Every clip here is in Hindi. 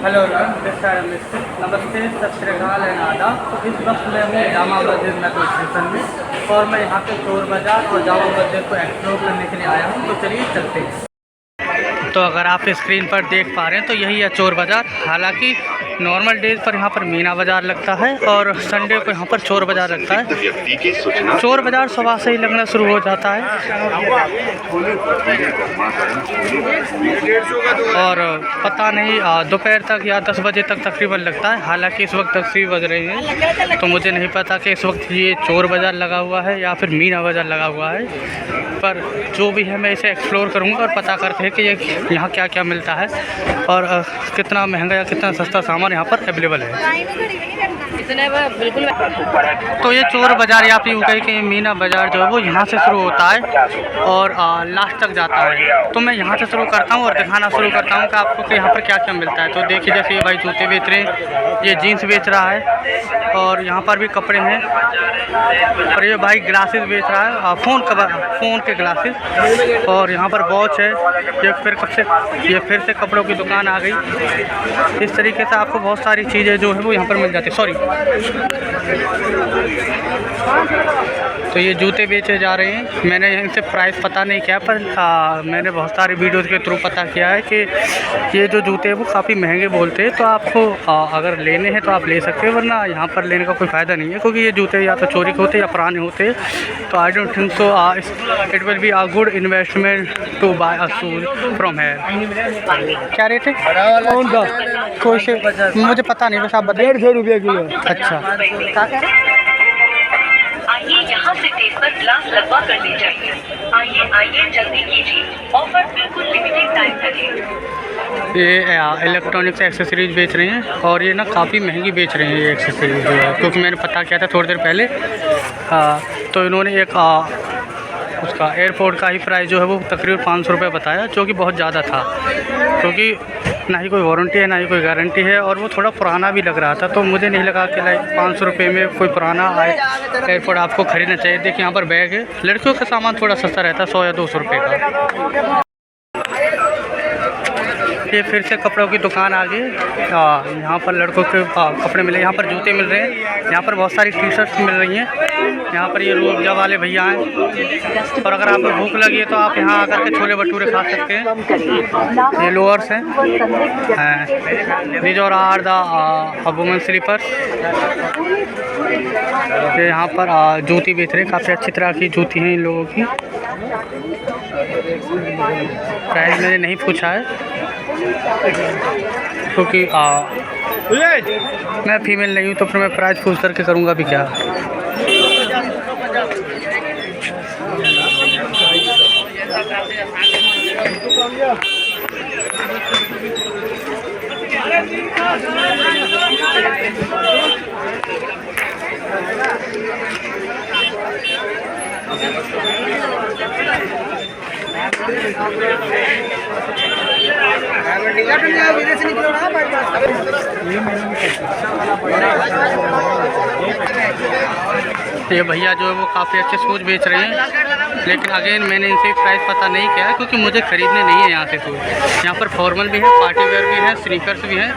हेलो नमस्ते, सत श्री अकाल एंड आदाब। तो इस वक्त मैं हूँ जामा मस्जिद मेट्रो स्टेशन में और मैं यहाँ पे चोर बाज़ार और जामा मस्जिद को एक्सप्लोर करने के लिए आया हूँ। तो चलिए चलते हैं। तो अगर आप स्क्रीन पर देख पा रहे हैं तो यही है चोर बाज़ार। हालांकि नॉर्मल डेज पर यहाँ पर मीना बाज़ार लगता है और संडे को यहाँ पर चोर बाज़ार लगता है। चोर बाज़ार सुबह से ही लगना शुरू हो जाता है और पता नहीं दोपहर तक या 10 बजे तक तकरीबन लगता है। हालांकि इस वक्त 10 बज रहे हैं तो मुझे नहीं पता कि इस वक्त ये चोर बाज़ार लगा हुआ है या फिर मीना बाज़ार लगा हुआ है, पर जो भी है मैं इसे एक्सप्लोर करूँगा और पता करते हैं कि ये यहाँ क्या क्या मिलता है और कितना महंगा या कितना सस्ता सामान यहाँ पर अवेलेबल है। बिल्कुल। तो ये चोर बाज़ार या फिर कहीं कि मीना बाज़ार जो है वो यहाँ से शुरू होता है और लास्ट तक जाता है। तो मैं यहाँ से शुरू करता हूँ और दिखाना शुरू करता हूँ कि आपको कि यहाँ पर क्या क्या मिलता है। तो देखिए, जैसे ये भाई जूते बेच रहे हैं, ये जीन्स बेच रहा है और यहाँ पर भी कपड़े हैं और ये भाई ग्लासेस बेच रहा है, फ़ोन के ग्लासेस। और यहाँ पर वॉच है। ये फिर से कपड़ों की दुकान आ गई। इस तरीके से आपको बहुत सारी चीज़ें जो है वो यहाँ पर मिल जाती है। सॉरी। तो ये जूते बेचे जा रहे हैं। मैंने इनसे प्राइस पता नहीं किया, पर मैंने बहुत सारी वीडियोज़ के थ्रू पता किया है कि ये जो जूते हैं वो काफ़ी महंगे बोलते हैं। तो आपको अगर लेने हैं तो आप ले सकते हैं, वरना यहाँ पर लेने का कोई फ़ायदा नहीं है, क्योंकि ये जूते या तो चोरी के होते या पुराने होते। तो I don't think so it will be a good investment to buy a shoes from here. क्या रेट है? कौन सा? कोई से मुझे पता नहीं, बस आप बताइए। 150 रुपये किलो। अच्छा। आइए यहाँ से टेप पर ग्लास लगवा कर ले जाइए। आइए जल्दी कीजिए, ऑफर बिल्कुल लिमिटेड टाइम तक है। ये इलेक्ट्रॉनिक्स एक्सेसरीज बेच रहे हैं और ये ना काफ़ी महंगी बेच रहे हैं ये एक्सेसरीज जो है, क्योंकि मैंने पता किया था थोड़ी देर पहले। तो इन्होंने एक उसका एयरपोर्ट का ही प्राइस जो है वो तकरीबन 500 रुपये बताया, जो कि बहुत ज़्यादा था, क्योंकि ना ही कोई वारंटी है ना ही कोई गारंटी है और वो थोड़ा पुराना भी लग रहा था। तो मुझे नहीं लगा कि लाइक 500 रुपये में कोई पुराना एयरपोर्ट आपको ख़रीदना चाहिए। देखिए यहाँ पर बैग है। लड़कियों का सामान थोड़ा सस्ता रहता है, 100 या 200 रुपये का। ये फिर से कपड़ों की दुकान आ गई। यहाँ पर लड़कों के कपड़े मिले, यहाँ पर जूते मिल रहे हैं, यहाँ पर बहुत सारी टी शर्ट्स मिल रही हैं। यहाँ पर ये रूअफ़ज़ा वाले भैया हैं और अगर आपको भूख लगी है तो आप यहाँ आकर के छोले भटूरे खा सकते हैं। ये लोअर्स हैं, these are the women sleepers. ये यहाँ पर जूती बेच रहे हैं, काफ़ी अच्छी तरह की जूती हैं इन लोगों की। प्राइस मैंने नहीं पूछा है क्योंकि मैं फीमेल नहीं हूँ, तो फिर मैं प्राइस पूछ करके करूँगा भी क्या। ये भैया जो है वो काफ़ी अच्छे शूज़ बेच रहे हैं, लेकिन अगेन मैंने इनसे प्राइस पता नहीं किया है, क्योंकि मुझे ख़रीदने नहीं है यहाँ से शूज़। यहाँ पर फॉर्मल भी है, पार्टी वेयर भी है, स्नीकर्स भी हैं,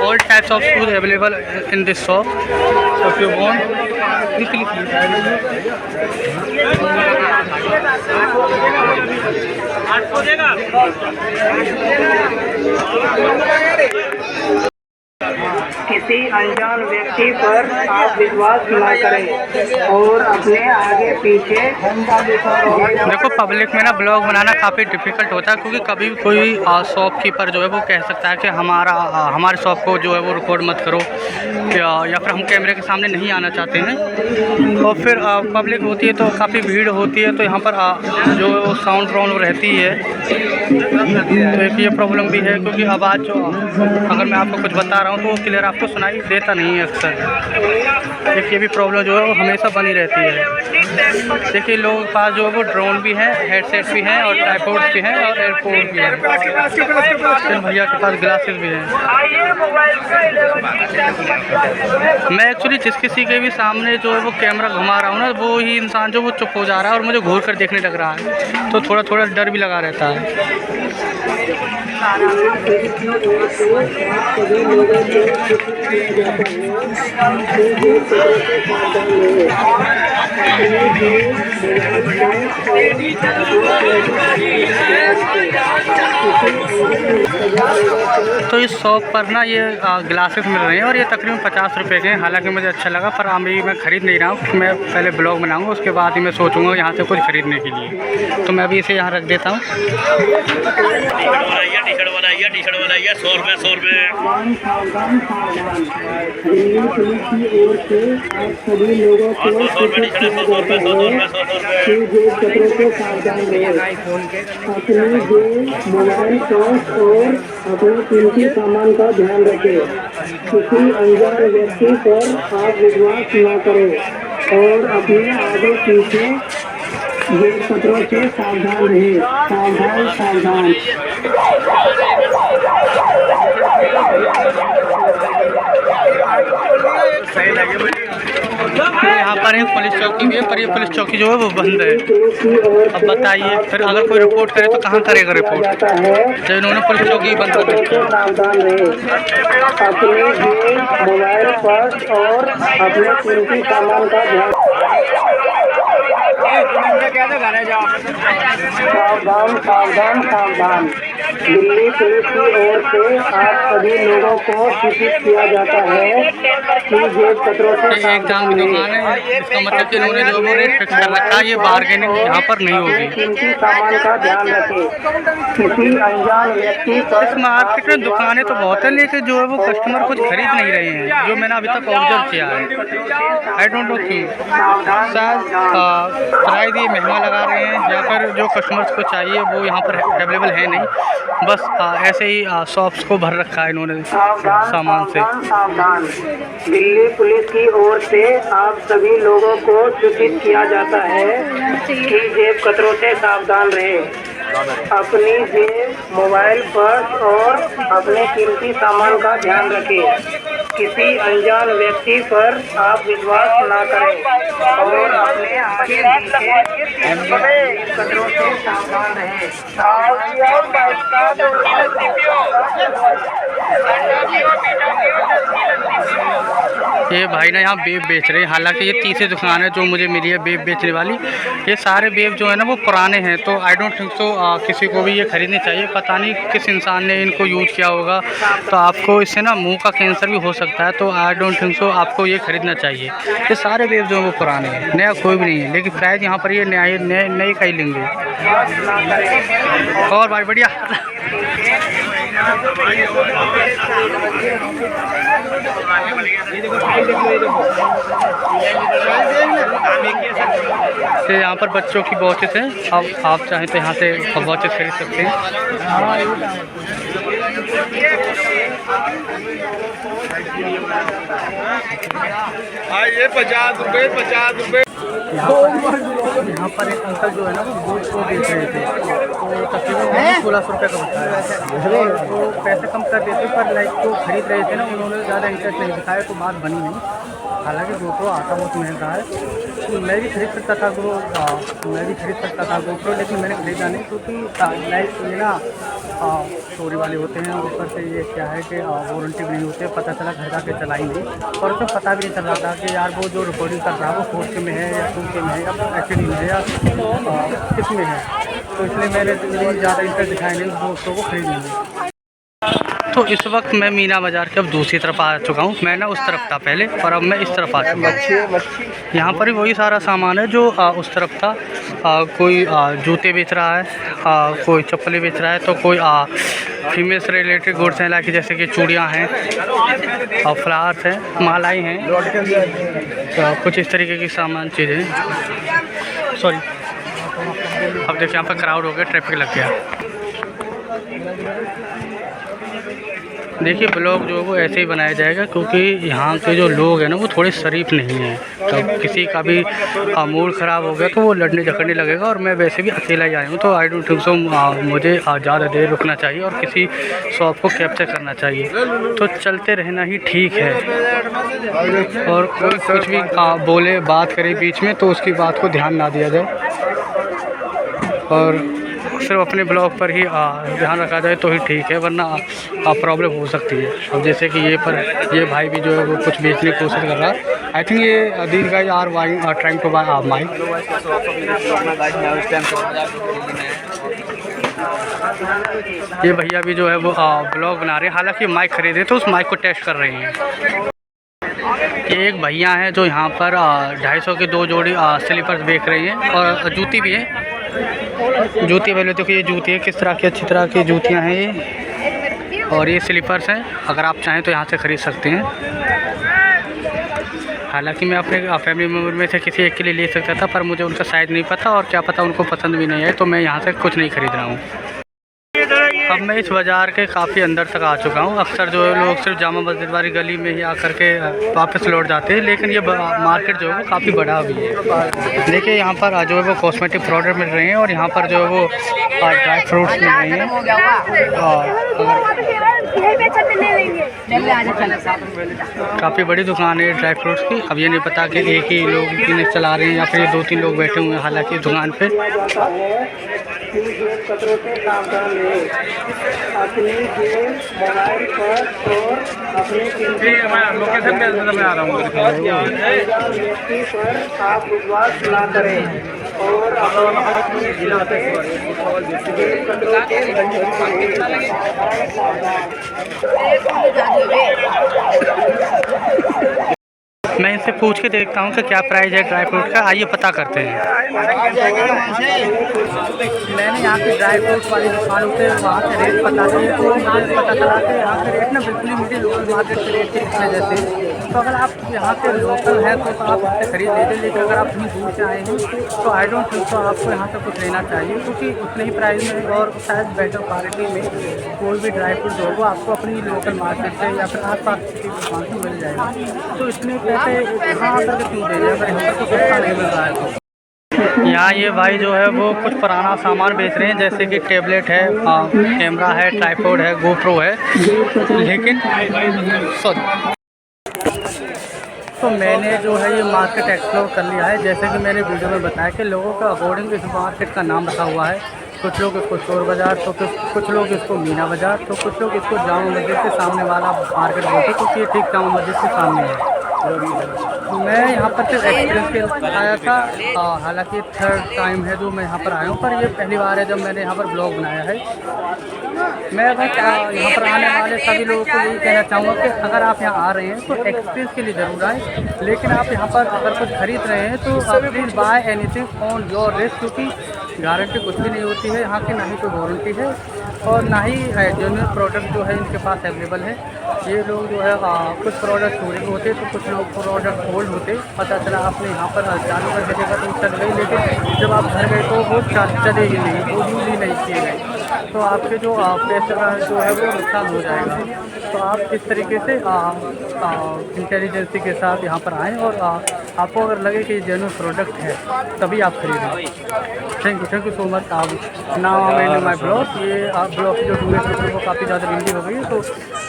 all types of shoes available in this shop. If you want किसी अनजान व्यक्ति पर आप विश्वास न करें और अपने आगे पीछे। देखो, पब्लिक में ना ब्लॉग बनाना काफ़ी डिफ़िकल्ट होता है, क्योंकि कभी कोई शॉपकीपर जो है वो कह सकता है कि हमारे शॉप को जो है वो रिकॉर्ड मत करो, या फिर हम कैमरे के सामने नहीं आना चाहते हैं। और फिर पब्लिक होती है तो काफ़ी भीड़ होती है, तो यहाँ पर जो है वो साउंड प्रॉब्लम रहती है। तो एक ये प्रॉब्लम भी है, क्योंकि आवाज़ जो अगर मैं आपको कुछ बता रहा हूँ तो वो क्लियर आपको सुनाई देता नहीं है अक्सर। एक ये भी प्रॉब्लम जो है वो हमेशा बनी रहती है। देखिए, लोगों के पास जो है वो ड्रोन भी है, हेडसेट भी हैं और ट्राइपॉड्स भी हैं और एयरपोर्ट भी है। फिर भैया के पास ग्लासेस भी हैं। मैं एक्चुअली जिस किसी के भी सामने जो है वो कैमरा घुमा रहा हूँ ना, वो ही इंसान जो वो चुप हो जा रहा है और मुझे घूर कर देखने लग रहा है, तो थोड़ा थोड़ा डर भी लगा रहता है। तो इस शॉप पर ना ये ग्लासेस मिल रहे हैं और ये तकरीबन 50 रुपये के हैं। हालांकि मुझे अच्छा लगा, पर अभी मैं ख़रीद नहीं रहा हूँ। मैं पहले ब्लॉग बनाऊँगा, उसके बाद ही मैं सोचूंगा यहाँ से कुछ ख़रीदने के लिए। तो मैं अभी इसे यहाँ रख देता हूँ। टी शर्ट वाला 100 रुपये 100 रुपये। सभी लोगों को सूचित किया जाता है कि जेब कतरों से सावधान रहें। अपनी जेब, मोबाइल, पर्स और अपने कीमती सामान का ध्यान रखें। किसी अनजान व्यक्ति पर आप विश्वास न करें और अपने आगे पीछे जेब कतरों से सावधान रहें। सावधान सावधान। यहाँ पर एक पुलिस चौकी भी है, पर ये पुलिस चौकी जो है वो बंद है। अब बताइए फिर अगर कोई रिपोर्ट करे तो कहाँ करेगा रिपोर्ट, जब इन्होंने पुलिस चौकी बंद कर रखी है। सावधान रहें। अपने जेब, मोबाइल, पर्स और अपने कीमती सामान का ध्यान। सावधान सावधान सावधान। दिल्ली पुलिस की ओर से आप सभी लोगों को सूचित किया जाता है कि जेब कतरों से एक दाम की दुकान है, इसका मतलब कि इन्होंने जो वो रेट फिक्स कर रखा है, ये बार्गेनिंग यहाँ पर नहीं होगी। कीमती सामान का ध्यान रखें। किसी अनजान व्यक्ति पर इस मार्केट में दुकानें तो बहुत है, लेकिन जो है वो कस्टमर कुछ खरीद नहीं रहे हैं, जो मैंने अभी तक ऑब्जर्व किया है। आई डोंट नो क्यों, शायद प्राइस ये महंगा लगा रहे हैं या फिर जो कस्टमर्स को चाहिए वो यहाँ पर अवेलेबल है नहीं। बस ऐसे ही शॉप्स को भर रखा है इन्होंने सामान से। सावधान। दिल्ली पुलिस की ओर से आप सभी लोगों को सूचित किया जाता है कि जेब कतरों से सावधान रहें। अपनी जेब, मोबाइल, पर्स और अपने कीमती सामान का ध्यान रखें। किसी अनजान व्यक्ति पर आप विश्वास न करें और अपने आगे पीछे कतरों से सावधान रहें। ये भाई ना यहाँ बेब बेच रहे हैं। हालांकि ये तीसरी दुकान है जो मुझे मिली है बेब बेचने वाली। ये सारे बेब जो है ना वो पुराने हैं, तो आई डोंट थिंक सो किसी को भी ये खरीदने चाहिए। पता नहीं किस इंसान ने इनको यूज़ किया होगा, तो आपको इससे ना मुंह का कैंसर भी हो सकता है। तो आई डोंट थिंक सो आपको ये खरीदना चाहिए। ये सारे बेब जो है वो पुराने हैं, नया कोई भी नहीं है। लेकिन प्राइस यहाँ पर ये नए का ही लेंगे। और भाई बढ़िया। तो यहाँ पर बच्चों की वॉचेस हैं, अब आप चाहें तो यहाँ से वॉचेस खरीद सकते हैं। ये 50 रुपये 50 रुपये। यहाँ पर एक अंकल जो है ना वो बोट को बेच रहे थे, तो तकरीबन 1600 रुपये का बताया। तो पैसे कम कर देते, पर लाइक जो खरीद रहे थे ना उन्होंने ज़्यादा इंटरेस्ट नहीं दिखाया, तो बात बनी नहीं। हालांकि GoPro आता बहुत महंगा है, तो मैं भी खरीद सकता था GoPro, लेकिन मैंने खरीदा नहीं, क्योंकि लाइक ये ना चोरी वाले होते हैं। ऊपर से ये क्या है कि वारंटी भी नहीं होती है। पता चला घर जाके चलाई नहीं, और तो पता भी नहीं चल रहा था कि यार वो जो रिकॉर्डिंग कर रहा है वो 4K में है या 2K में है या HD में है या किस में है। तो इसलिए मैंने ज़्यादा इंटरेस्ट दिखाया नहीं दोस्तों को खरीदने में। तो इस वक्त मैं मीना बाज़ार के अब दूसरी तरफ आ चुका हूँ। मैं ना उस तरफ था पहले, और अब मैं इस तरफ आ चुका हूँ। यहाँ पर भी वही सारा सामान है जो उस तरफ था। कोई जूते बेच रहा है, कोई चप्पलें बेच रहा है, तो कोई फीमेल से रिलेटेड गुड्स हैं, लाइक जैसे कि चूड़ियाँ हैं और फ्लावर्स हैं, मालाएँ हैं, तो कुछ इस तरीके की सामान चीज़ें। सॉरी, अब देखिए यहाँ पर क्राउड हो गया, ट्रैफिक लग गया। देखिए ब्लॉग जो है वो ऐसे ही बनाया जाएगा, क्योंकि यहाँ के जो लोग हैं ना वो थोड़े शरीफ नहीं हैं। तो किसी का भी मूड ख़राब हो गया तो वो लड़ने झगड़ने लगेगा, और मैं वैसे भी अकेला ही आया हूँ, तो आई डोंट थिंक सो मुझे ज़्यादा देर रुकना चाहिए और किसी शॉप को कैप्चर करना चाहिए। तो चलते रहना ही ठीक है, और कोई कुछ भी बोले बात करे बीच में तो उसकी बात को ध्यान ना दिया जाए। और सिर्फ अपने ब्लॉग पर ही ध्यान रखा जाए तो ही ठीक है, वरना प्रॉब्लम हो सकती है। अब जैसे कि ये भाई भी जो है वो कुछ बेचने की कोशिश कर रहा है। आई थिंक ये these guys are trying to buy mike. ये भैया भी जो है वो ब्लॉग बना रहे हैं, हालांकि माइक खरीदे तो उस माइक को टेस्ट कर रहे हैं। ये एक भैया हैं जो यहाँ पर 250 के 2 जोड़ी स्लीपर्स बेच रहे हैं और जूती भी है। जूती पहले देखो, ये जूती है किस तरह की, अच्छी तरह की जूतियाँ हैं ये, और ये स्लीपर्स हैं। अगर आप चाहें तो यहाँ से ख़रीद सकते हैं। हालांकि मैं अपने फैमिली मेम्बर में से किसी एक के लिए ले सकता था, पर मुझे उनका साइज़ नहीं पता और क्या पता उनको पसंद भी नहीं है, तो मैं यहाँ से कुछ नहीं ख़रीद रहा हूँ। अब मैं इस बाज़ार के काफ़ी अंदर तक आ चुका हूँ। अक्सर जो है लोग सिर्फ जामा मस्जिद वाली गली में ही आकर के वापस लौट जाते हैं, लेकिन ये मार्केट जो है वो काफ़ी बड़ा भी है। देखिए यहाँ पर जो है वो कॉस्मेटिक प्रोडक्ट मिल रहे हैं और यहाँ पर जो है वो ड्राई फ्रूट्स मिल रहे हैं। काफ़ी बड़ी दुकान है ड्राई फ्रूट्स की। अब ये नहीं पता कि एक ही लोग कितने चला रहे हैं या फिर 2-3 लोग बैठे हुए हैं हालांकि दुकान पे। खतरों से सावधान रहें। अपनी जेब, मोबाइल पर और अपने लोकेशन में आ रहा हूँ। व्यक्ति पर आप विश्वास ना करें और मैं इनसे पूछ के देखता हूँ कि क्या प्राइस है ड्राई फ्रूट का। आइए पता करते हैं। मैंने यहाँ पे ड्राई फ्रूट वाली दुकान से वहाँ से रेट पता किया तो मुझे पता चला कि यहाँ के रेट ना बिल्कुल ही मुझे लोकल मार्केट के रेट के वजह से। तो अगर आप यहाँ के लोकल हैं तो आप इससे खरीद लीजिए, लेकिन अगर आप कहीं दूर से आए हैं तो आई डोंट थिंक तो आपको यहाँ से कुछ लेना चाहिए, क्योंकि उतने ही प्राइस में और शायद बेटर क्वालिटी में कोई भी ड्राई फ्रूट जो वो आपको अपनी लोकल मार्केट से या फिर आस पास की दुकान से मिल जाएगा। तो इतने पैसे यहाँ आकर के क्यों दे रहे हैं अगर यहाँ पर कुछ सस्ता नहीं मिल रहा है तो। यहाँ ये भाई जो है वो कुछ पुराना सामान बेच रहे हैं, जैसे कि टेबलेट है, कैमरा है, ट्राइपॉड है, गोप्रो है, लेकिन तो मैंने जो है ये मार्केट एक्सप्लोर कर लिया है। जैसे कि मैंने वीडियो में बताया कि लोगों का अकॉर्डिंग इस मार्केट का नाम रखा हुआ है। कुछ लोग इसको चोर बाज़ार, तो कुछ लोग इसको मीना बाज़ार, तो कुछ लोग इसको जामा मस्जिद के सामने वाला मार्केट बोलते हैं, क्योंकि ये ठीक जामा मस्जिद के सामने है। मैं यहाँ पर सिर्फ एक्सपीरियंस के आया था, हालांकि 3rd टाइम है जो मैं यहाँ पर आया हूँ, पर ये पहली बार है जब मैंने यहाँ पर ब्लॉग बनाया है। मैं बस यहाँ पर आने वाले सभी लोगों को यही कहना चाहूँगा कि अगर आप यहाँ आ रहे हैं तो एक्सपीरियंस के लिए ज़रूर आए, लेकिन आप यहाँ पर अगर कुछ खरीद रहे हैं तो please buy anything on your risk, क्योंकि गारंटी कुछ भी नहीं होती है यहाँ की, ना ही कोई वारंटी है और ना ही जेन्युइन प्रोडक्ट जो है इनके पास अवेलेबल है। ये लोग जो है कुछ प्रोडक्ट चोरी होते तो कुछ लोग प्रोडक्ट होल्ड होते, पता चला आपने यहाँ पर चालू कर देगा तो चल गई, लेकिन जब आप घर गए तो वो चले ही नहीं, वो यूज़ ही नहीं किए गए, तो आपके जो पैसे जो है वो नुकसान हो जाएगा। तो आप इस तरीके से इंटेलिजेंसी के साथ यहाँ पर आएँ और आपको अगर लगे कि जेन्युइन प्रोडक्ट है तभी आप खरीदें। Thank you so much. आप now I am my blog. ये ब्लॉग की जो ड्यूरेशन है वो काफ़ी ज़्यादा लंबी हो गई है,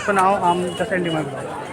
तो now I am just ending my blog.